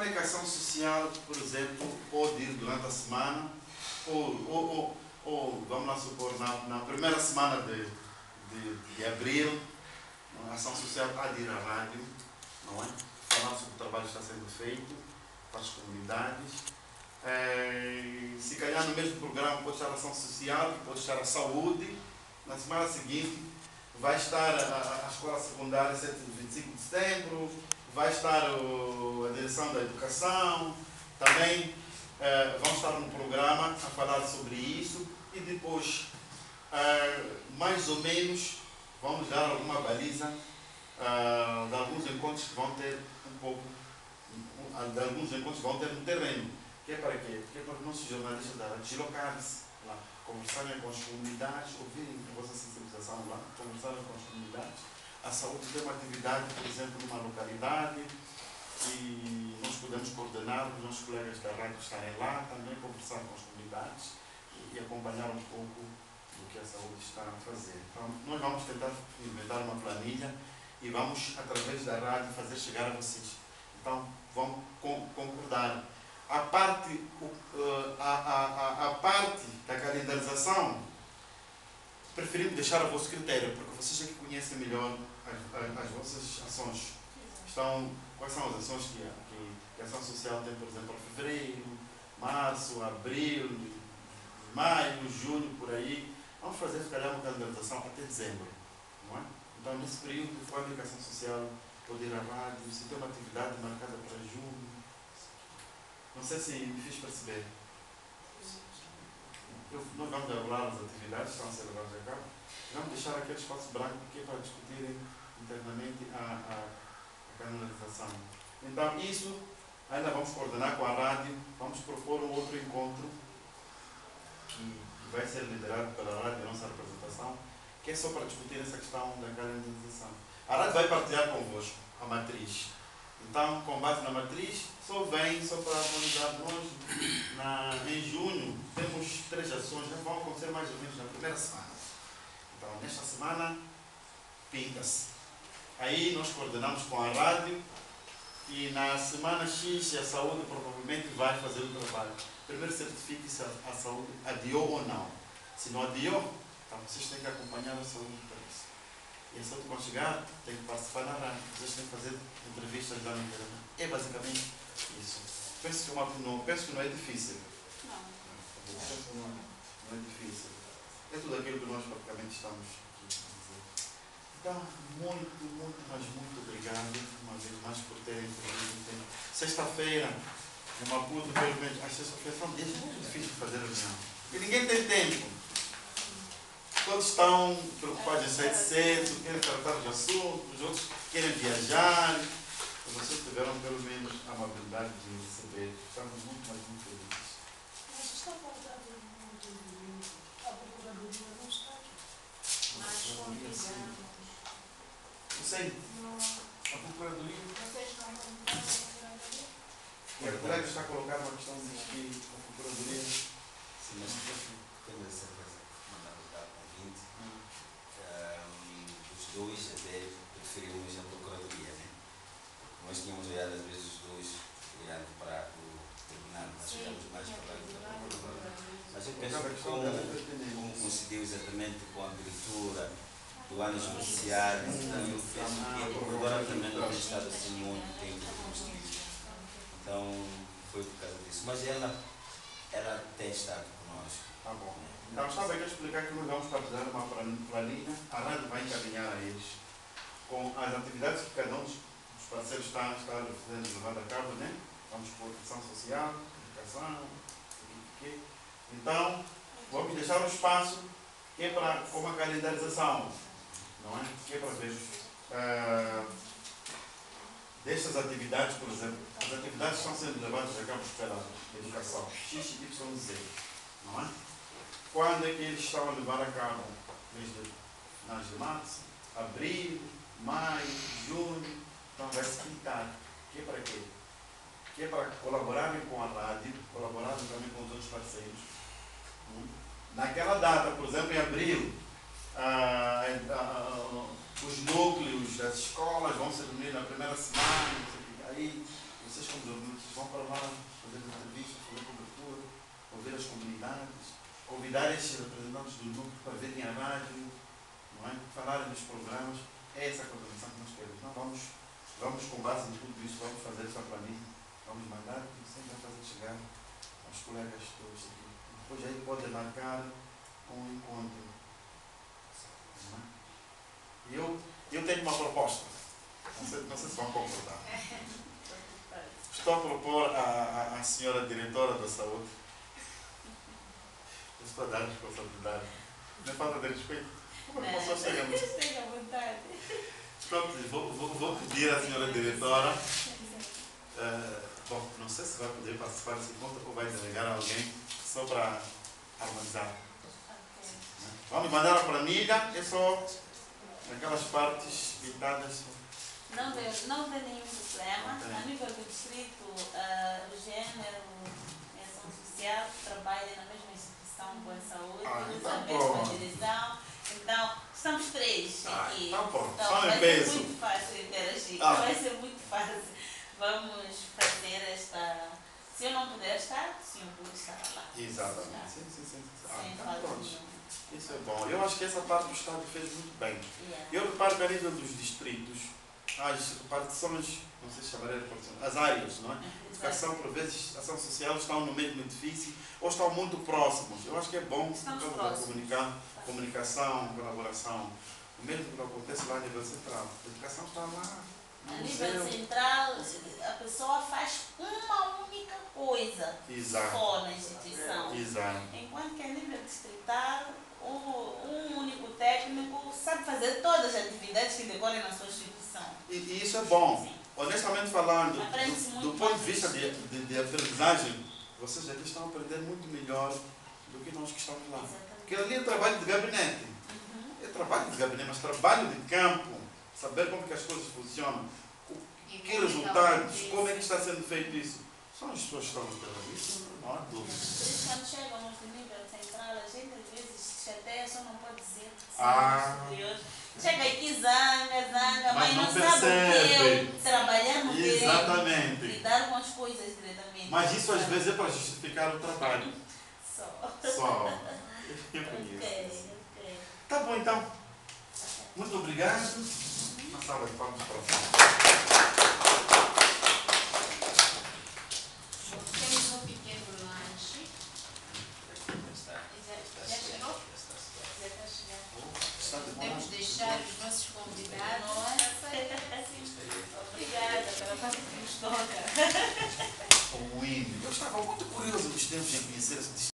comunicação social, por exemplo, pode ir durante a semana, ou vamos lá supor, na primeira semana de abril, a ação social há de ir à rádio, não é? Falar sobre o trabalho que está sendo feito para as comunidades. Se calhar no mesmo programa pode estar a ação social, pode estar a saúde. Na semana seguinte vai estar a escola secundária 25 de setembro, vai estar a direção da educação, também vamos estar no programa a falar sobre isso e depois, mais ou menos, vamos dar alguma baliza de alguns encontros que vão ter de alguns encontros vão ter no terreno. Que é para quê? Que é para os nossos jornalistas da rádio deslocarem-se lá, conversarem com as comunidades, ouvirem a vossa sensibilização lá, conversarem com as comunidades. A saúde tem uma atividade, por exemplo, numa localidade e nós podemos coordenar os nossos colegas da rádio estarem lá, também conversar com as comunidades e acompanhar um pouco do que a saúde está a fazer. Então, nós vamos tentar inventar uma planilha e vamos, através da rádio, fazer chegar a vocês. Então, vão concordar. A parte da calendarização, preferimos deixar a vosso critério, porque vocês é que conhecem melhor as vossas ações. Quais são as ações que a ação social tem, por exemplo, para fevereiro, março, abril, maio, junho, por aí. Vamos fazer, se calhar, uma calendarização até dezembro, não é? Então, nesse período, quando a ação social pode ir à rádio, se tem uma atividade marcada para junho. Não sei se me fiz perceber. Nós vamos regular as atividades que estão a ser levadas a cabo. Vamos deixar aquele espaço branco que é para discutirem internamente a canalização. Então, isso ainda vamos coordenar com a rádio. Vamos propor um outro encontro que vai ser liderado pela rádio, a nossa representação, que é só para discutir essa questão da canalização. A rádio vai partilhar convosco a matriz. Então, com base na matriz, só para harmonizar nós, em junho, temos 3 ações, que vão acontecer mais ou menos na primeira semana. Então, nesta semana, pinta-se. Aí nós coordenamos com a rádio e na semana X a saúde provavelmente vai fazer o trabalho. Primeiro certifique se a saúde adiou ou não. Se não adiou, então vocês têm que acompanhar a saúde para isso. E a saúde, quando chegar, tem que participar na rádio. Vocês têm que fazer entrevistas lá no internet. É basicamente isso. Penso que não é difícil. Penso que não é difícil. É tudo aquilo que nós praticamente estamos aqui a dizer. Então, muito obrigado uma vez mais por terem vindo. Sexta-feira, em Maputo, pelo menos, as sextas-feiras são dias muito difíceis de fazer reunião. E ninguém tem tempo. Todos estão preocupados em sair cedo, querem tratar de assuntos, os outros querem viajar. E vocês tiveram pelo menos a amabilidade de receber. Estamos muito felizes. Mas está faltando muito a procuradoria não está aqui. Mas convidamos. Não sei. A procuradoria. Vocês não vão mudar a procuradoria? O colega está a colocar uma questão de que a procuradoria. Sim, mas tenho a certeza que mandamos dar convite. Os dois até preferimos a procuradoria, né? Nós tínhamos olhado às vezes os dois olhando para o tribunal, mas olhamos mais para a procuradoria. Mas eu penso que como coincidiu exatamente com a abertura do ano judiciário, então eu penso que a procuradora também não tem estado assim muito tempo combustível. Então foi por causa disso. Mas ela tem estado conosco. Tá bom. Então, estava aqui a explicar que nós vamos partilhar uma planilha, a rádio vai encaminhar a eles com as atividades que cada um dos parceiros está levando a cabo, né? Vamos por ação social, educação, então, vamos deixar um espaço que é para, como a calendarização, não é? Que é para ver destas atividades, por exemplo, as atividades estão sendo levadas a cabo pela educação, X, Y, Z, não é? Quando é que eles estão a levar a cabo? Finais de março, abril, maio, junho, então vai se pintar. Que é para quê? Que é para colaborarem com a rádio, colaborarem também com os outros parceiros. Naquela data, por exemplo, em abril, os núcleos das escolas vão se reunir na primeira semana, aí vocês como jornalistas vão para lá fazer entrevistas, fazer cobertura, ouvir as comunidades, convidar estes representantes do núcleo para virem à rádio, não é? Falarem dos programas. É essa a contribuição que nós queremos. Não, vamos com base em tudo isso, vamos fazer essa planilha, vamos mandar e sempre fazer chegar aos colegas todos aqui. Depois aí pode marcar um encontro. Não é? Eu tenho uma proposta. Não sei se vão concordar. Estou a propor à senhora diretora da saúde. Eu estou a dar responsabilidade. Não é falta de respeito. Como é que posso chegar? Esteja à vontade. Vou pedir à senhora diretora. Bom, não sei se vai poder participar desse encontro ou vai delegar a alguém só para harmonizar. Ok. Vamos mandar a planilha, é só aquelas partes pintadas. Não tem nenhum problema. Ok. A nível do distrito, o gênero e ação social trabalha na mesma instituição Boa Saúde, usa então a mesma pronto. direção. Então, estamos três aqui. Então pronto, Então, só vai em ser peso. muito fácil interagir. Vai ser muito fácil. Vamos fazer esta... Se eu não puder estar, o senhor pode estar lá. Exatamente. Sim. Sem Então falta pronto. nenhuma. Isso é bom. Eu acho que essa parte do Estado fez muito bem. Yeah. Eu reparo que a nível dos distritos, as repartições, não sei se chamaria de repartição, as áreas, não é? Educação, por vezes, ação social estão no mesmo edifício ou estão muito próximos. Eu acho que é bom Estamos por causa da próximos. comunicação, colaboração. O mesmo que acontece lá a nível central. A educação está lá. A no nível museu. central, a pessoa faz uma única coisa Exato. só na instituição. Exato. Enquanto que a nível distrital, um único técnico sabe fazer todas as atividades que decorrem na sua instituição. E isso é bom. Sim. Honestamente falando, Aprende-se do muito ponto de mais. vista de aprendizagem, vocês aqui estão a aprender muito melhor do que nós que estamos lá. Porque ali é trabalho de gabinete. Uhum. É trabalho de gabinete, mas trabalho de campo. Saber como que as coisas funcionam. Que resultados, como é que está sendo feito isso. São as pessoas que estão a trabalhar isso, não há dúvida. Por isso, quando chegamos no nível central, a gente às vezes chateia, só não pode dizer que Ah. são superiores. Chega aqui, zanga, Mas mas não não sabe o que percebe. eu trabalhar no terreno, Exatamente. lidar com as coisas diretamente. Mas isso às vezes é para justificar o trabalho. Só. Só. Eu Ok, conheço. ok. Tá bom então. Muito obrigado. Uma salva de palmas para você. Temos um pequeno lanche. Já chegou? Já está chegando. Está de bom? Podemos deixar os nossos convidados. Obrigada pela parte que nos toca. O hino. Eu estava muito curioso nos tempos em conhecer esse